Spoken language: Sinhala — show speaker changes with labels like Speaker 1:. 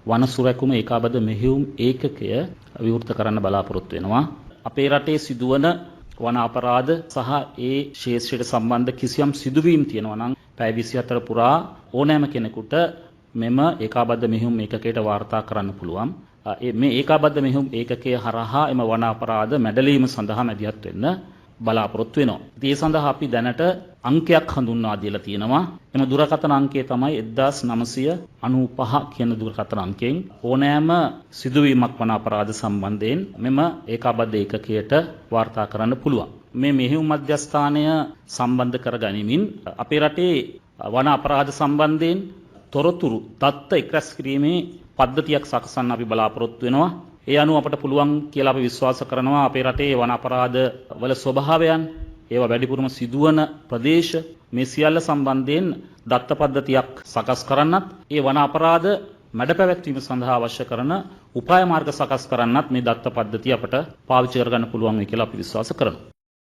Speaker 1: වනසුරැකුම ඒකාබද්ධ මෙහෙයුම් ඒකකය විවෘත කරන්න බලාපොරොත්තු වෙනවා. අපේ රටේ සිදුවන වන අපරාධ සහ ඒ ශේෂ්ත්‍රයට සම්බන්ධ කිසියම් සිදුවීම් තියෙනවා නම් පැය 24 පුරා ඕනෑම කෙනෙකුට මෙම ඒකාබද්ධ මෙහෙයුම් ඒකකයට වාර්තා කරන්න පුළුවන්. මේ ඒකාබද්ධ මෙහෙයුම් ඒකකය හරහා එම වන අපරාධ මැඩලීම සඳහා මැදිහත් වෙන්න බලාපොරොත්තු වෙනවා. ඒ සඳහා අපි දැනට අංකයක් හඳුන්වා දීලා තියෙනවා. එම දුරකථන අංකය තමයි 1995 කියන දුරකථන අංකයෙන් ඕනෑම සිදුවීමක් වන අපරාධ සම්බන්ධයෙන් මෙම ඒකාබද්ධ ඒකකයට වාර්තා කරන්න පුළුවන්. මේ මෙහෙයුම් මධ්‍යස්ථානය සම්බන්ධ කරගනිමින් අපේ රටේ වන අපරාධ සම්බන්ධයෙන් තොරතුරු තත්ත්ව එක්රැස් කිරීමේ පද්ධතියක් සකසන්න අපි බලාපොරොත්තු වෙනවා. ඒ අනුව අපට පුළුවන් කියලා අපි විශ්වාස කරනවා අපේ රටේ වන අපරාධ වල ස්වභාවයන්, ඒවා වැඩිපුරම සිදුවන ප්‍රදේශ මේ සියල්ල සම්බන්ධයෙන් දත්ත පද්ධතියක් සකස් කරන්නත්, ඒ වන අපරාධ මැඩ පැවැත්වීම සඳහා අවශ්‍ය කරන උපාය මාර්ග සකස් කරන්නත් මේ දත්ත පද්ධතිය අපට පාවිච්චි කරගන්න පුළුවන් වෙයි කියලා අපි විශ්වාස කරනවා.